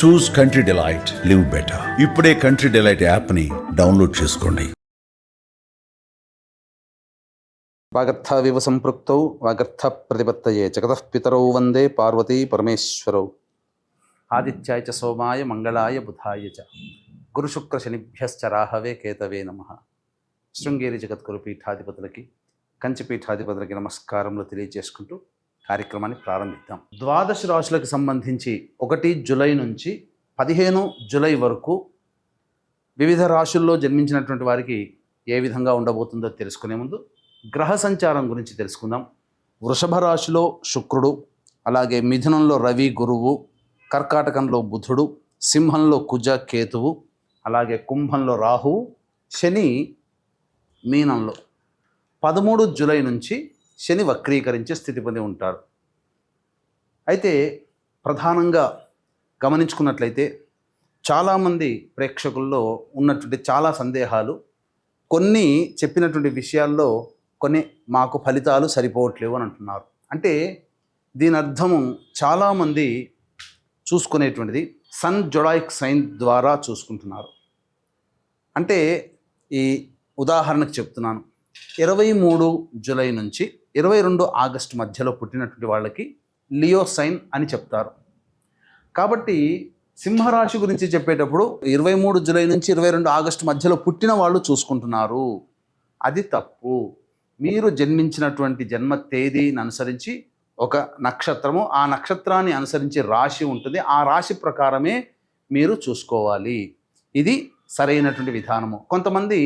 చూస్ country delight, live better. ఇప్పుడే country delight యాప్ని download చేసుకోండి. వాగర్థవివ సంపృక్తౌ వాగర్థ ప్రతిపత్తయే జగతః పితరౌ వందే పార్వతీ పరమేశ్వరౌ. ఆదిత్యాయ చ సోమాయ మంగళాయ బుధాయ చ గురుశుక్ర శనిభ్యశ్చ రాహవే కేతవే నమః. శృంగేరి జగద్గురు పీఠాధిపతులకి, కంచి పీఠాధిపతులకి నమస్కారములు తెలియజేసుకుంటూ కార్యక్రమాన్ని ప్రారంభిద్దాం. ద్వాదశ రాశులకు సంబంధించి 1 జూలై నుంచి 15 జూలై వరకు వివిధ రాశుల్లో జన్మించినటువంటి వారికి ఏ విధంగా ఉండబోతుందో తెలుసుకునే ముందు గ్రహ సంచారం గురించి తెలుసుకుందాం. వృషభ రాశిలో శుక్రుడు, అలాగే మిథునంలో రవి గురువు, కర్కాటకంలో బుధుడు, సింహంలో కుజ కేతువు, అలాగే కుంభంలో రాహువు, శని మీనంలో 13 జూలై నుంచి శని వక్రీకరించే స్థితి పొంది ఉంటారు. అయితే ప్రధానంగా గమనించుకున్నట్లయితే చాలామంది ప్రేక్షకుల్లో ఉన్నటువంటి చాలా సందేహాలు, కొన్ని చెప్పినటువంటి విషయాల్లో కొన్ని మాకు ఫలితాలు సరిపోవట్లేవు అని అంటున్నారు. అంటే దీని అర్థము చాలామంది చూసుకునేటువంటిది సన్ జొడాయిక్ సైన్ ద్వారా చూసుకుంటున్నారు. అంటే ఈ ఉదాహరణకు చెప్తున్నాను, 23 జూలై నుంచి 22 ఆగస్టు మధ్యలో పుట్టినటువంటి వాళ్ళకి లియో సైన్ అని చెప్తారు. కాబట్టి సింహరాశి గురించి చెప్పేటప్పుడు 23 జూలై నుంచి 22 ఆగస్టు మధ్యలో పుట్టిన వాళ్ళు చూసుకుంటున్నారు. అది తప్పు. మీరు జన్మించినటువంటి జన్మ తేదీని అనుసరించి ఒక నక్షత్రము, ఆ నక్షత్రాన్ని అనుసరించి రాశి ఉంటుంది, ఆ రాశి ప్రకారమే మీరు చూసుకోవాలి. ఇది సరైనటువంటి విధానము. కొంతమంది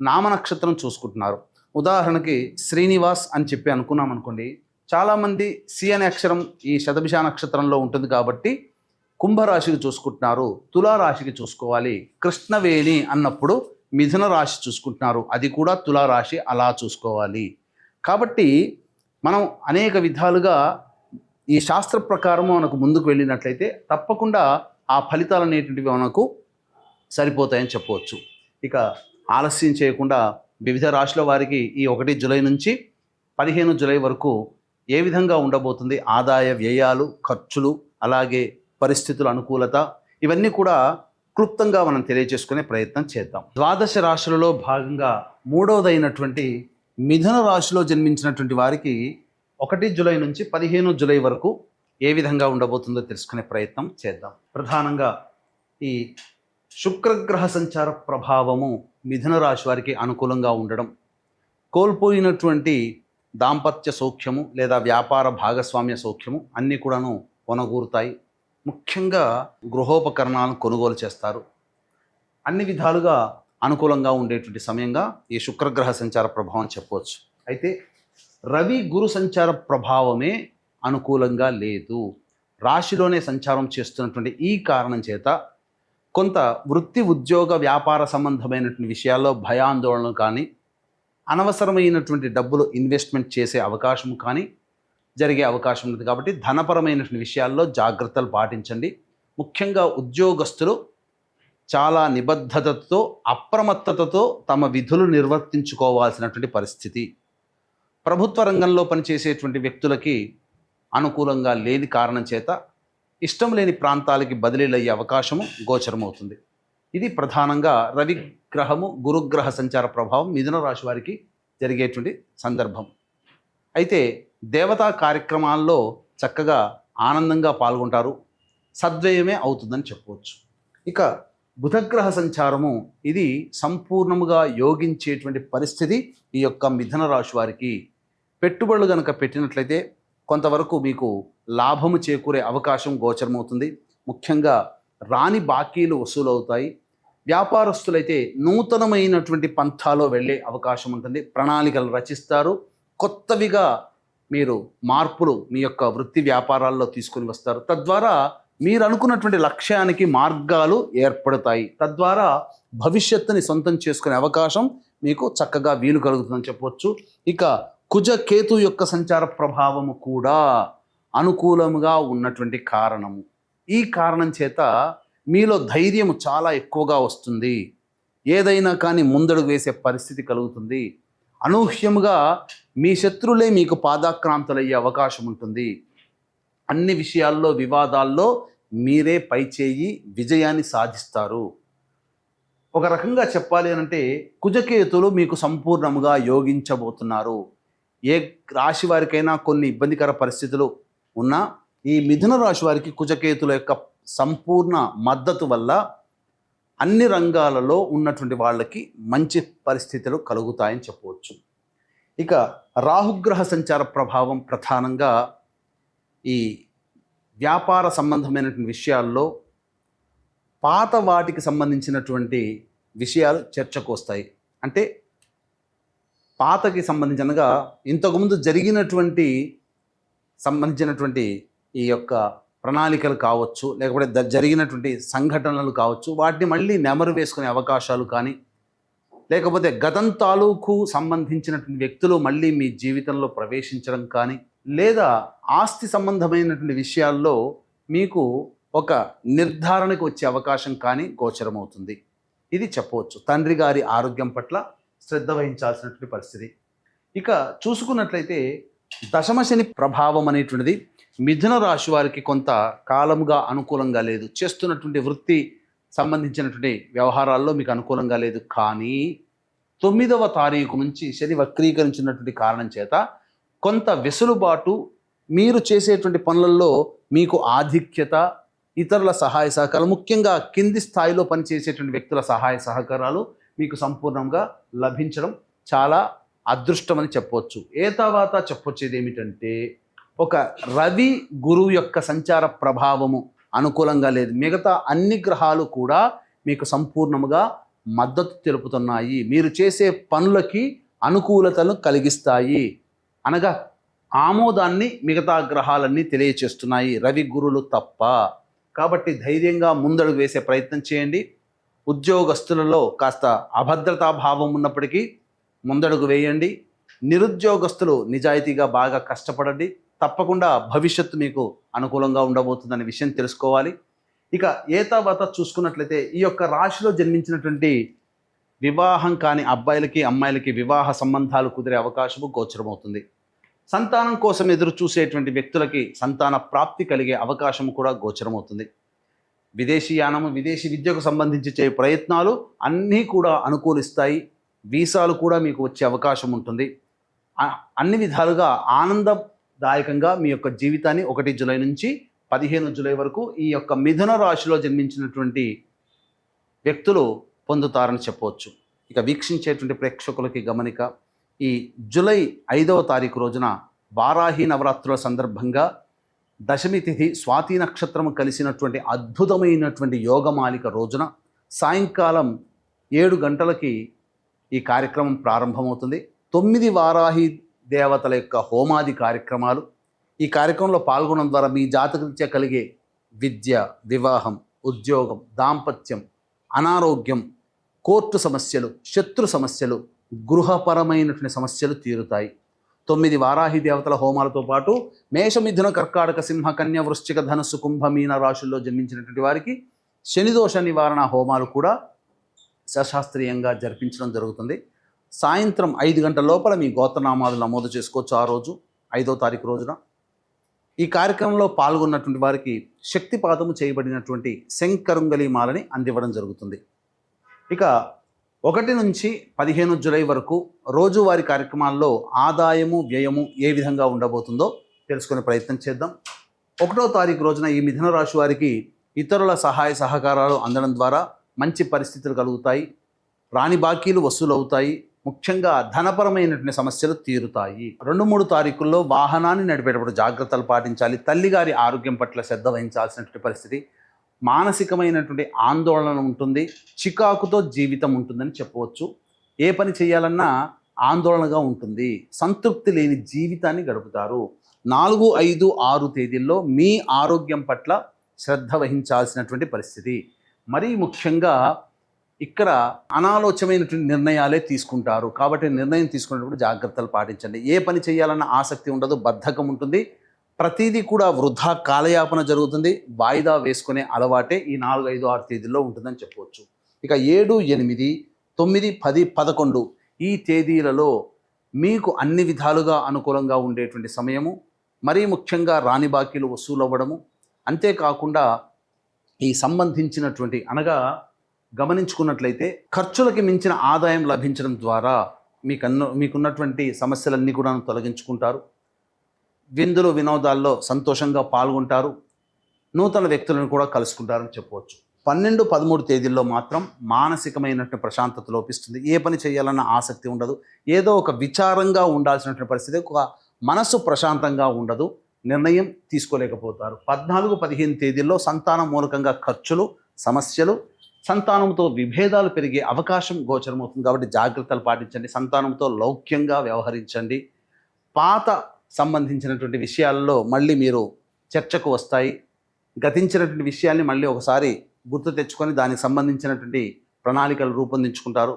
నామ నక్షత్రం చూసుకుంటున్నారు. ఉదాహరణకి శ్రీనివాస్ అని చెప్పి అనుకున్నాం అనుకోండి, చాలామంది సి అనే అక్షరం ఈ శతభిష నక్షత్రంలో ఉంటుంది కాబట్టి కుంభరాశికి చూసుకుంటున్నారు, తులారాశికి చూసుకోవాలి. కృష్ణవేణి అన్నప్పుడు మిథున రాశి చూసుకుంటున్నారు, అది కూడా తులారాశి, అలా చూసుకోవాలి. కాబట్టి మనం అనేక విధాలుగా ఈ శాస్త్ర ప్రకారం మనకు ముందుకు వెళ్ళినట్లయితే తప్పకుండా ఆ ఫలితాలు అనేటువంటివి మనకు సరిపోతాయని చెప్పవచ్చు. ఇక ఆలస్యం చేయకుండా వివిధ రాశుల వారికి ఈ 1 జూలై నుంచి 15 జూలై వరకు ఏ విధంగా ఉండబోతుంది, ఆదాయ వ్యయాలు, ఖర్చులు, అలాగే పరిస్థితుల అనుకూలత, ఇవన్నీ కూడా క్లుప్తంగా మనం తెలియజేసుకునే ప్రయత్నం చేద్దాం. ద్వాదశ రాశులలో భాగంగా 3వదైనటువంటి మిథున రాశిలో జన్మించినటువంటి వారికి 1 జూలై నుంచి 15 జూలై వరకు ఏ విధంగా ఉండబోతుందో తెలుసుకునే ప్రయత్నం చేద్దాం. ప్రధానంగా ఈ శుక్రగ్రహ సంచార ప్రభావము మిథున రాశి వారికి అనుకూలంగా ఉండడం, కోల్పోయినటువంటి దాంపత్య సౌఖ్యము లేదా వ్యాపార భాగస్వామ్య సౌఖ్యము అన్నీ కూడాను కొనగూరుతాయి. ముఖ్యంగా గృహోపకరణాలను కొనుగోలు చేస్తారు. అన్ని విధాలుగా అనుకూలంగా ఉండేటువంటి సమయంగా ఈ శుక్రగ్రహ సంచార ప్రభావం చెప్పవచ్చు. అయితే రవి గురు సంచార ప్రభావమే అనుకూలంగా లేదు. రాశిలోనే సంచారం చేస్తున్నటువంటి ఈ కారణం చేత కొంత వృత్తి ఉద్యోగ వ్యాపార సంబంధమైనటువంటి విషయాల్లో భయాందోళనలు కానీ, అనవసరమైనటువంటి డబ్బులు ఇన్వెస్ట్మెంట్ చేసే అవకాశం కానీ జరిగే అవకాశం ఉంది. కాబట్టి ధనపరమైనటువంటి విషయాల్లో జాగ్రత్తలు పాటించండి. ముఖ్యంగా ఉద్యోగస్తులు చాలా నిబద్ధతతో, అప్రమత్తతతో తమ విధులు నిర్వర్తించుకోవాల్సినటువంటి పరిస్థితి. ప్రభుత్వ రంగంలో పనిచేసేటువంటి వ్యక్తులకి అనుకూలంగా లేని కారణం చేత ఇష్టం లేని ప్రాంతాలకి బదిలీలయ్యే అవకాశము గోచరమవుతుంది. ఇది ప్రధానంగా రవి గ్రహము గురుగ్రహ సంచార ప్రభావం మిథున రాశి వారికి జరిగేటువంటి సందర్భం. అయితే దేవతా కార్యక్రమాల్లో చక్కగా ఆనందంగా పాల్గొంటారు, సద్వ్యయమే అవుతుందని చెప్పవచ్చు. ఇక బుధగ్రహ సంచారము ఇది సంపూర్ణముగా యోగించేటువంటి పరిస్థితి ఈ యొక్క మిథున రాశి వారికి. పెట్టుబడులు కనుక పెట్టినట్లయితే కొంతవరకు మీకు లాభము చేకూరే అవకాశం గోచరమవుతుంది. ముఖ్యంగా రాని బాకీలు వసూలవుతాయి. వ్యాపారస్తులైతే నూతనమైనటువంటి పంథాలో వెళ్ళే అవకాశం ఉంటుంది. ప్రణాళికలు రచిస్తారు. కొత్తవిగా మీరు మార్పులు మీ యొక్క వృత్తి వ్యాపారాల్లో తీసుకొని వస్తారు. తద్వారా మీరు అనుకున్నటువంటి లక్ష్యానికి మార్గాలు ఏర్పడతాయి. తద్వారా భవిష్యత్తుని సొంతం చేసుకునే అవకాశం మీకు చక్కగా వీలు కలుగుతుందని చెప్పవచ్చు. ఇక కుజ కేతు యొక్క సంచార ప్రభావము కూడా అనుకూలముగా ఉన్నటువంటి కారణము. ఈ కారణం చేత మీలో ధైర్యము చాలా ఎక్కువగా వస్తుంది. ఏదైనా కానీ ముందడుగు వేసే పరిస్థితి కలుగుతుంది. అనూహ్యముగా మీ శత్రులే మీకు పాదాక్రాంతులయ్యే అవకాశం ఉంటుంది. అన్ని విషయాల్లో వివాదాల్లో మీరే పైచేయి విజయాన్ని సాధిస్తారు. ఒక రకంగా చెప్పాలి అనంటే కుజకేతులు మీకు సంపూర్ణముగా యోగించబోతున్నారు. ఏ రాశి వారికైనా కొన్ని ఇబ్బందికర పరిస్థితులు ఉన్నా ఈ మిథున రాశి వారికి కుజకేతుల యొక్క సంపూర్ణ మద్దతు వల్ల అన్ని రంగాలలో ఉన్నటువంటి వాళ్ళకి మంచి పరిస్థితులు కలుగుతాయని చెప్పవచ్చు. ఇక రాహుగ్రహ సంచార ప్రభావం ప్రధానంగా ఈ వ్యాపార సంబంధమైనటువంటి విషయాల్లో పాత వాటికి సంబంధించినటువంటి విషయాలు చర్చకు వస్తాయి. అంటే పాతకి సంబంధించినగా ఇంతకుముందు సంబంధించినటువంటి ఈ యొక్క ప్రణాళికలు కావచ్చు, లేకపోతే జరిగినటువంటి సంఘటనలు కావచ్చు, వాటిని మళ్ళీ నెమరు వేసుకునే అవకాశాలు కానీ, లేకపోతే గతం తాలూకు సంబంధించినటువంటి వ్యక్తులు మళ్ళీ మీ జీవితంలో ప్రవేశించడం కానీ, లేదా ఆస్తి సంబంధమైనటువంటి విషయాల్లో మీకు ఒక నిర్ధారణకు వచ్చే అవకాశం కానీ గోచరమవుతుంది. ఇది చెప్పవచ్చు. తండ్రి గారి ఆరోగ్యం పట్ల శ్రద్ధ వహించాల్సినటువంటి పరిస్థితి. ఇక చూసుకున్నట్లయితే దశమశని ప్రభావం అనేటువంటిది మిథున రాశి వారికి కొంత కాలముగా అనుకూలంగా లేదు. చేస్తున్నటువంటి వృత్తి సంబంధించినటువంటి వ్యవహారాల్లో మీకు అనుకూలంగా లేదు. కానీ 9వ తారీఖు నుంచి శని వక్రీకరించినటువంటి కారణం చేత కొంత వెసులుబాటు, మీరు చేసేటువంటి పనులలో మీకు ఆధిక్యత, ఇతరుల సహాయ సహకారాలు, ముఖ్యంగా కింది స్థాయిలో పనిచేసేటువంటి వ్యక్తుల సహాయ సహకారాలు మీకు సంపూర్ణంగా లభించడం చాలా అదృష్టమని చెప్పవచ్చు. తర్వాత చెప్పొచ్చేది ఏమిటంటే ఒక రవి గురువు యొక్క సంచార ప్రభావము అనుకూలంగా లేదు. మిగతా అన్ని గ్రహాలు కూడా మీకు సంపూర్ణముగా మద్దతు తెలుపుతున్నాయి. మీరు చేసే పనులకి అనుకూలతను కలిగిస్తాయి. అనగా ఆమోదాన్ని మిగతా గ్రహాలన్నీ తెలియచేస్తున్నాయి, రవి గురులు తప్ప. కాబట్టి ధైర్యంగా ముందడుగు వేసే ప్రయత్నం చేయండి. ఉద్యోగస్తులలో కాస్త అభద్రతా భావం ఉన్నప్పటికీ ముందడుగు వేయండి. నిరుద్యోగస్తులు నిజాయితీగా బాగా కష్టపడండి. తప్పకుండా భవిష్యత్తు మీకు అనుకూలంగా ఉండబోతుందనే విషయం తెలుసుకోవాలి. ఇక తర్వాత చూసుకున్నట్లయితే ఈ యొక్క రాశిలో జన్మించినటువంటి వివాహం కాని అబ్బాయిలకి అమ్మాయిలకి వివాహ సంబంధాలు కుదిరే అవకాశము గోచరమవుతుంది. సంతానం కోసం ఎదురు చూసేటువంటి వ్యక్తులకి సంతాన ప్రాప్తి కలిగే అవకాశం కూడా గోచరమవుతుంది. విదేశీయానము, విదేశీ విద్యకు సంబంధించి చేసే ప్రయత్నాలు అన్నీ కూడా అనుకూలిస్తాయి. వీసాలు కూడా మీకు వచ్చే అవకాశం ఉంటుంది. అన్ని విధాలుగా ఆనందదాయకంగా మీ యొక్క జీవితాన్ని 1 జూలై నుంచి 15 జూలై వరకు ఈ యొక్క మిథున రాశిలో జన్మించినటువంటి వ్యక్తులు పొందుతారని చెప్పవచ్చు. ఇక వీక్షించేటువంటి ప్రేక్షకులకి గమనిక, ఈ జూలై 5వ తారీఖు రోజున వారాహి నవరాత్రుల సందర్భంగా దశమి తిథి స్వాతి నక్షత్రము కలిసినటువంటి అద్భుతమైనటువంటి యోగమాలిక రోజున సాయంకాలం 7 గంటలకి ఈ కార్యక్రమం ప్రారంభమవుతుంది. 9 వారాహి దేవతల యొక్క హోమాది కార్యక్రమాలు. ఈ కార్యక్రమంలో పాల్గొనడం ద్వారా మీ జాతకరీత్యా కలిగే విద్య, వివాహం, ఉద్యోగం, దాంపత్యం, అనారోగ్యం, కోర్టు సమస్యలు, శత్రు సమస్యలు, గృహపరమైనటువంటి సమస్యలు తీరుతాయి. 9 వారాహి దేవతల హోమాలతో పాటు మేష, మిథున, కర్కాటక, సింహ, కన్య, వృశ్చిక, ధనుస్సు, కుంభ, మీన రాశుల్లో జన్మించినటువంటి వారికి శనిదోష నివారణ హోమాలు కూడా సశాస్త్రీయంగా జరిపించడం జరుగుతుంది. సాయంత్రం 5 గంటల లోపల మీ గోత్రనామాలు నమోదు చేసుకోవచ్చు. ఆ రోజు 5వ తారీఖు రోజున ఈ కార్యక్రమంలో పాల్గొన్నటువంటి వారికి శక్తిపాతము చేయబడినటువంటి శంకరుంగలి మాలని అందివ్వడం జరుగుతుంది. ఇక 1 నుంచి 15 జూలై వరకు రోజువారీ కార్యక్రమాల్లో ఆదాయము, వ్యయము ఏ విధంగా ఉండబోతుందో తెలుసుకునే ప్రయత్నం చేద్దాం. 1వ తారీఖు రోజున ఈ మిథున రాశి వారికి ఇతరుల సహాయ సహకారాలు అందడం ద్వారా మంచి పరిస్థితులు కలుగుతాయి. రాని బాకీలు వసూలు అవుతాయి. ముఖ్యంగా ధనపరమైనటువంటి సమస్యలు తీరుతాయి. 2-3 తారీఖుల్లో వాహనాన్ని నడిపేటప్పుడు జాగ్రత్తలు పాటించాలి. తల్లిగారి ఆరోగ్యం పట్ల శ్రద్ధ వహించాల్సినటువంటి పరిస్థితి. మానసికమైనటువంటి ఆందోళన ఉంటుంది. చికాకుతో జీవితం ఉంటుందని చెప్పవచ్చు. ఏ పని చేయాలన్నా ఆందోళనగా ఉంటుంది. సంతృప్తి లేని జీవితాన్ని గడుపుతారు. 4, 5, 6 తేదీల్లో మీ ఆరోగ్యం పట్ల శ్రద్ధ వహించాల్సినటువంటి పరిస్థితి. మరీ ముఖ్యంగా ఇక్కడ అనాలోచనమైనటువంటి నిర్ణయాలే తీసుకుంటారు. కాబట్టి నిర్ణయం తీసుకునేటప్పుడు జాగ్రత్తలు పాటించండి. ఏ పని చేయాలన్న ఆసక్తి ఉండదు, బద్ధకం ఉంటుంది. ప్రతిదీ కూడా వృధా కాలయాపన జరుగుతుంది. వాయిదా వేసుకునే అలవాటే ఈ 4, 5, 6 తేదీల్లో ఉంటుందని చెప్పవచ్చు. ఇక 7, 8, 9, 10, 11 ఈ తేదీలలో మీకు అన్ని విధాలుగా అనుకూలంగా ఉండేటువంటి సమయము. మరీ ముఖ్యంగా రాని బాకీలు వసూలు అవ్వడము, అంతేకాకుండా ఈ సంబంధించినటువంటి అనగా గమనించుకున్నట్లయితే ఖర్చులకి మించిన ఆదాయం లభించడం ద్వారా మీకున్నటువంటి సమస్యలన్నీ కూడా తొలగించుకుంటారు. విందులు వినోదాల్లో సంతోషంగా పాల్గొంటారు. నూతన వ్యక్తులను కూడా కలుసుకుంటారని చెప్పవచ్చు. 12, 13 తేదీల్లో మాత్రం మానసికమైనటువంటి ప్రశాంతత లోపిస్తుంది. ఏ పని చేయాలన్న ఆసక్తి ఉండదు. ఏదో ఒక విచారంగా ఉండాల్సినటువంటి పరిస్థితి, ఒక మనసు ప్రశాంతంగా ఉండదు. నిర్ణయం తీసుకోలేకపోతారు. 14, 15 తేదీల్లో సంతానం మూలకంగా ఖర్చులు, సమస్యలు, సంతానంతో విభేదాలు పెరిగే అవకాశం గోచరమవుతుంది. కాబట్టి జాగ్రత్తలు పాటించండి. సంతానంతో లౌక్యంగా వ్యవహరించండి. పాత సంబంధించినటువంటి విషయాల్లో మళ్ళీ మీరు చర్చకు వస్తాయి. గతించినటువంటి విషయాల్ని మళ్ళీ ఒకసారి గుర్తు తెచ్చుకొని దానికి సంబంధించినటువంటి ప్రణాళికలు రూపొందించుకుంటారు.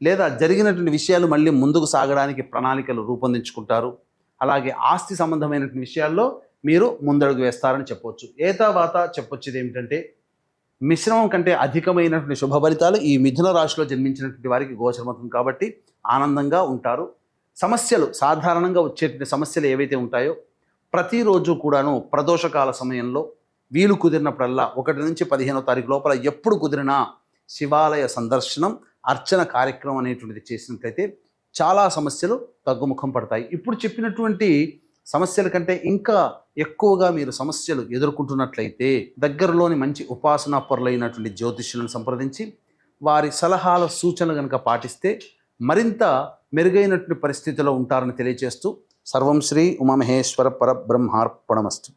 లేదా జరిగినటువంటి విషయాలు మళ్ళీ ముందుకు సాగడానికి ప్రణాళికలు రూపొందించుకుంటారు. అలాగే ఆస్తి సంబంధమైనటువంటి విషయాల్లో మీరు ముందడుగు వేస్తారని చెప్పవచ్చు. ఏతావాత చెప్పొచ్చు ఏమిటంటే, మిశ్రమం కంటే అధికమైనటువంటి శుభ ఫలితాలు ఈ మిథున రాశిలో జన్మించినటువంటి వారికి గోచరమవుతుంది. కాబట్టి ఆనందంగా ఉంటారు. సమస్యలు సాధారణంగా వచ్చేటువంటి సమస్యలు ఏవైతే ఉంటాయో ప్రతిరోజు కూడాను ప్రదోషకాల సమయంలో వీలు కుదిరినప్పుడల్లా 1 నుంచి 15వ తారీఖు లోపల ఎప్పుడు కుదిరినా శివాలయ సందర్శనం, అర్చన కార్యక్రమం అనేటువంటిది చేసినట్లయితే చాలా సమస్యలు తగ్గుముఖం పడతాయి. ఇప్పుడు చెప్పినటువంటి సమస్యల కంటే ఇంకా ఎక్కువగా మీరు సమస్యలు ఎదుర్కొంటున్నట్లయితే దగ్గరలోని మంచి ఉపాసనా పరులైనటువంటి జ్యోతిష్యులను సంప్రదించి వారి సలహాల సూచనలు కనుక పాటిస్తే మరింత మెరుగైనటువంటి పరిస్థితిలో ఉంటారని తెలియజేస్తూ సర్వం శ్రీ ఉమామహేశ్వర పరబ్రహ్మార్పణమస్తు.